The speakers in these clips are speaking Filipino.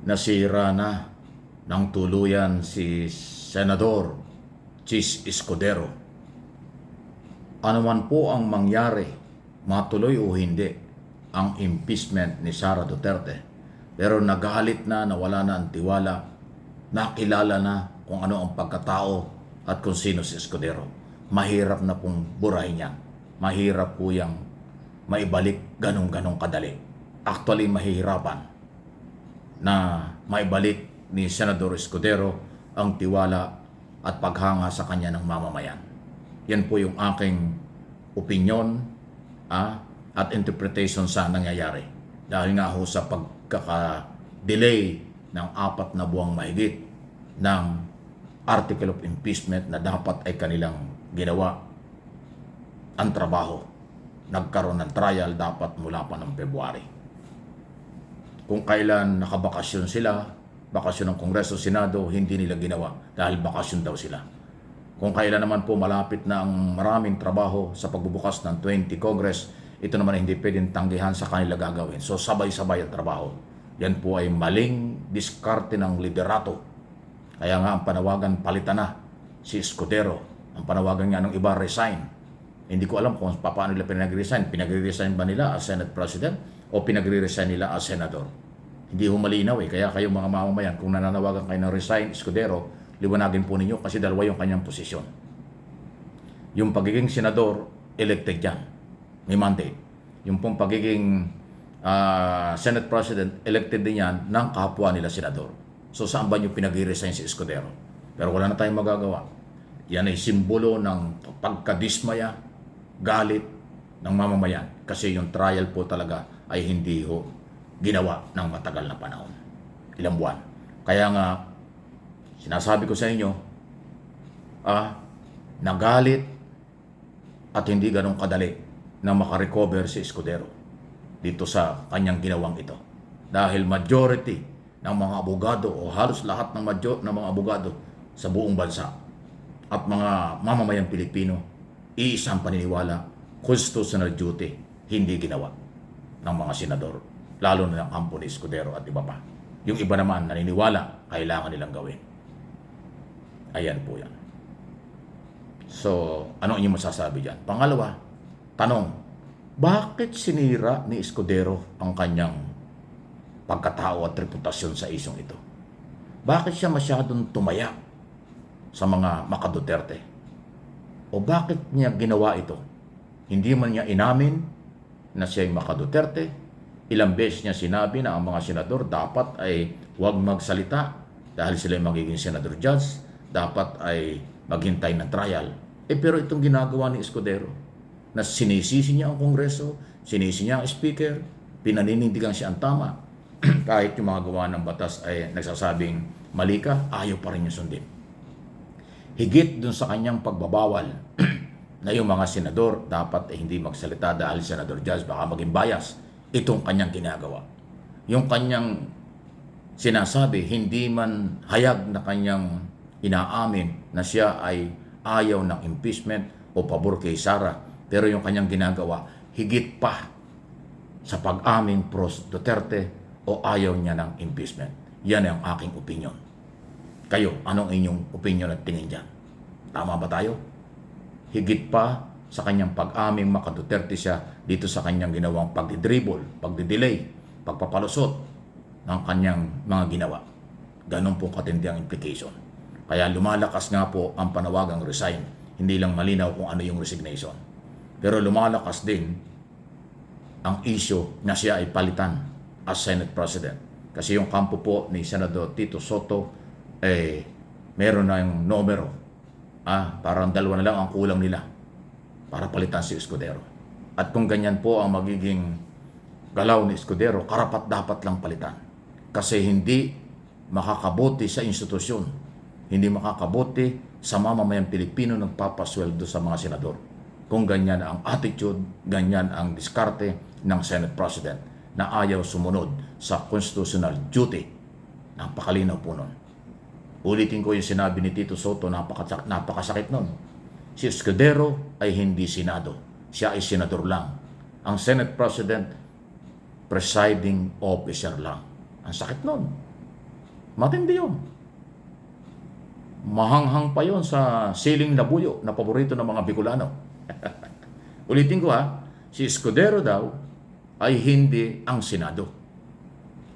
nasira na ng tuluyan si Senador Chis Escudero. Ano man po ang mangyari, matuloy o hindi ang impeachment ni Sara Duterte, pero nagalit na, nawala na ang tiwala, nakilala na kung ano ang pagkatao at kung sino si Escudero. Mahirap na pong burahin yan. Mahirap po yung maibalik ganong-ganong kadali. Actually, mahihirapan na maibalik ni Senador Escudero ang tiwala at paghanga sa kanya ng mamamayan. Yan po yung aking opinion at interpretation sa nangyayari. Dahil nga ho sa pagkaka-delay ng 4 na buwang mahigit ng article of impeachment na dapat ay kanilang ginawa ang trabaho. Nagkaroon ng trial dapat mula pa ng February. Kung kailan nakabakasyon sila, bakasyon ng Kongreso, Senado, hindi nila ginawa dahil bakasyon daw sila. Kung kailan naman po malapit na ang maraming trabaho sa pagbubukas ng 20 Congress, ito naman hindi pwedeng tanggihan sa kanila gagawin. So sabay-sabay ang trabaho. Yan po ay maling diskarte ng liderato. Kaya nga ang panawagan, palitan na si Escudero. Ang panawagan nga ng iba, resign. Hindi ko alam kung paano nila pinag-resign. Pinag-resign ba nila as Senate President o pinag-resign nila as Senador? Hindi ho malinaw eh. Kaya kayo mga mamamayan, kung nananawagan kayo ng resign, Escudero, liwanagin po ninyo kasi dalawa yung kanyang posisyon. Yung pagiging senador, elected yan. May mandate. Yung pong pagiging Senate President, elected din yan ng kapwa nila senador. So saan ba yung pinag-resign si Escudero? Pero wala na tayong magagawa. Yan ay simbolo ng pagkadismaya, galit ng mamamayan. Kasi yung trial po talaga ay hindi ho ginawa ng matagal na panahon. Ilang buwan. Kaya nga, sinasabi ko sa inyo, nagalit at hindi ganong kadali na makarecover si Escudero dito sa kanyang ginawang ito. Dahil majority ng mga abogado o halos lahat ng mga abogado sa buong bansa at mga mamamayang Pilipino, iisang paniniwala, constitutional duty, hindi ginawa ng mga senador, lalo na ng kampo ni Escudero at iba pa. Yung iba naman naniniwala, kailangan nilang gawin. Ayan po yan. So, ano inyong masasabi dyan? Pangalawa, tanong, bakit sinira ni Escudero ang kanyang pagkatao at reputasyon sa isyong ito? Bakit siya masyadong tumaya sa mga maka-Duterte? O bakit niya ginawa ito? Hindi man niya inamin na siya ay maka-Duterte. Ilang beses niya sinabi na ang mga senador dapat ay huwag magsalita dahil sila ay magiging senador judge. Dapat ay maghintay ng trial. Pero itong ginagawa ni Escudero, na sinisisi niya ang Kongreso, sinisi niya ang Speaker, pinaninindigan siya ang tama. Kahit yung mga gawa ng batas ay nagsasabing mali ka, ayaw pa rin niya sundin. Higit dun sa kanyang pagbabawal na yung mga senador dapat ay hindi magsalita dahil senador judge baka maging bias. Itong kanyang ginagawa. Yung kanyang sinasabi, hindi man hayag na kanyang inaamin na siya ay ayaw ng impeachment o pabor kay Sara. Pero yung kanyang ginagawa, higit pa sa pag-amin pro Duterte o ayaw niya ng impeachment. Yan ang aking opinion. Kayo, anong inyong opinion at tingin dyan? Tama ba tayo? Higit pa sa kanyang pag-aming maka-Duterte siya dito sa kanyang ginawang pagdidribble, pagdidelay, pagpapalusot ng kanyang mga ginawa. Ganon po katindi ang implication. Kaya lumalakas nga po ang panawagang resign. Hindi lang malinaw kung ano yung resignation. Pero lumalakas din ang issue na siya ay palitan as Senate President. Kasi yung kampo po ni Senador Tito Soto, meron na yung numero. Parang 2 na lang ang kulang nila para palitan si Escudero. At kung ganyan po ang magiging galaw ni Escudero, karapat dapat lang palitan. Kasi hindi makakabuti sa institusyon, hindi makakabuti sa mamamayang Pilipino nagpapasweldo sa mga senador. Kung ganyan ang attitude, ganyan ang diskarte ng Senate President na ayaw sumunod sa constitutional duty. Napakalinaw po nun. Ulitin ko yung sinabi ni Tito Soto, napakasakit nun. Si Escudero ay hindi senado. Siya ay senador lang. Ang Senate President, presiding officer lang. Ang sakit nun. Matindi yun. Mahanghang pa yon sa siling labuyo na paborito ng mga Bicolano. Ulitin ko ha, si Escudero daw ay hindi ang Senado.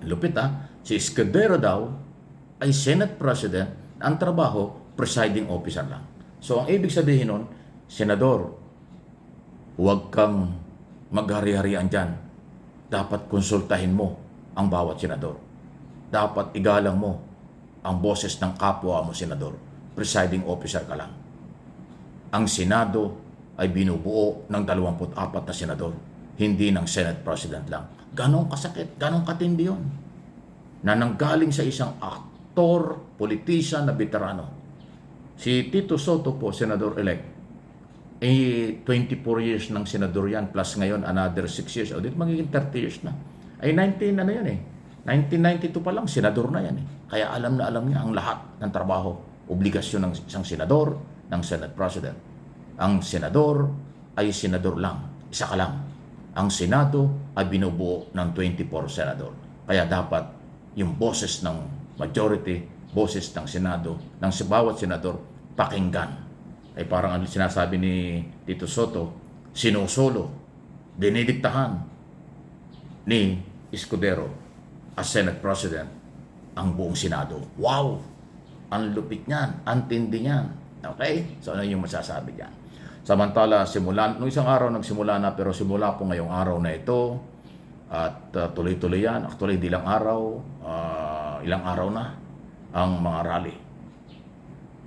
Lupit ha, si Escudero daw ay Senate President, ang trabaho, presiding officer lang. So ang ibig sabihin nun, Senador, huwag kang maghari-harian dyan. Dapat konsultahin mo ang bawat senador. Dapat igalang mo ang boses ng kapwa mo, senador. Presiding officer ka lang. Ang Senado ay binubuo ng 24 na senador, hindi ng Senate President lang. Ganong kasakit, ganong katindi yun. Na nanggaling sa isang aktor, politician na veterano. Si Tito Soto po, Senador-elect, 24 years ng senador yan, plus ngayon another 6 years. O dito magiging 30 years na. Ay 1992 pa lang, senador na yan. Kaya alam na alam niya ang lahat ng trabaho, obligasyon ng isang senador, ng Senate President. Ang senador ay senador lang, isa ka lang. Ang Senado ay binubuo ng 24 senador. Kaya dapat yung boses ng majority, boses ng Senado, ng bawat senador, pakinggan. Ay parang ang sinasabi ni Tito Soto, sinusolo, dinidiktahan ni Escudero as Senate President ang buong Senado. Wow! Ang lupit niyan, ang tindi niyan. Okay? So ano yung masasabi diyan? Samantala, nung isang araw nagsimula na, pero simula po ngayong araw na ito at tuloy-tuloy yan. Actually, di lang araw, ilang araw na ang mga rally.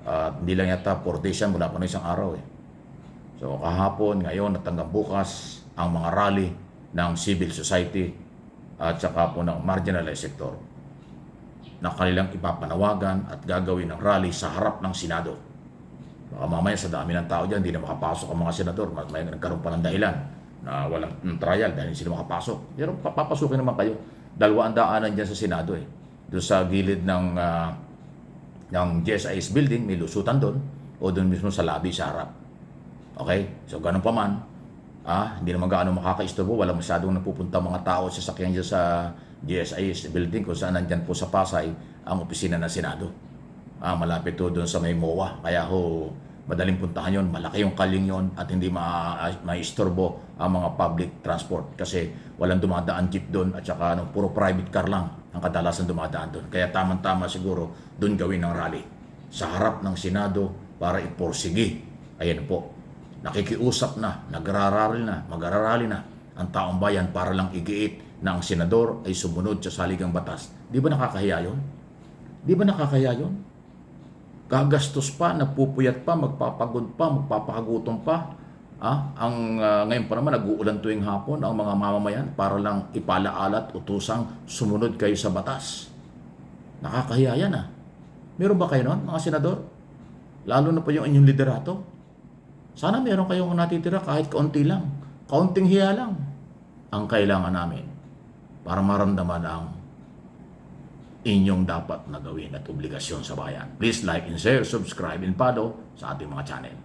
Hindi lang yata 4 days yan, mula pa na isang araw eh. So kahapon, ngayon at hanggang bukas, ang mga rally ng civil society at saka po ng marginalized sector na kanilang ipapanawagan at gagawin ng rally sa harap ng Senado. Baka mamaya sa dami ng tao dyan, hindi na makapasok ang mga senador. May nagkaroon pa ng dahilan na walang trial dahil hindi sila makapasok. Pero papasukin naman kayo. 200 daanan dyan sa Senado eh. Doon sa gilid ng GSIS building, may lusutan doon, o doon mismo sa lobby sa harap. Okay? So, ganun pa man, hindi naman gaano makakaistorbo, wala masyadong napupunta mga tao sa sakyan dyan sa GSIS building kung saan nandyan po sa Pasay ang opisina ng Senado. Malapit to doon sa may MOA, kaya madaling puntahan yon, malaki yung kaling yon at hindi maistorbo ang mga public transport kasi walang dumadaan jeep doon at saka puro private car lang ang kadalasan dumadaan doon. Kaya tamang-tama siguro doon gawin ng rally sa harap ng Senado para iporsigi. Ayan po, nakikiusap na, mag-ararali na ang taong bayan para lang igiit na ang senador ay sumunod sa saligang batas. Di ba nakakahiya yun? Di ba nakakahiya yun? Gagastos pa, nagpupuyat pa, magpapagod pa, magpapahagutom pa. Ngayon pa naman, nag-uulan tuwing hapon ang mga mamamayan para lang ipalaalat, utusang sumunod kayo sa batas. Nakakahiya yan Meron ba kayo nun, mga senador? Lalo na po yung inyong liderato. Sana meron kayong natitira kahit kaunti lang. Kaunting hiya lang ang kailangan namin para maramdaman ang inyong dapat na gawin at obligasyon sa bayan. Please like and share, subscribe and follow sa ating mga channel.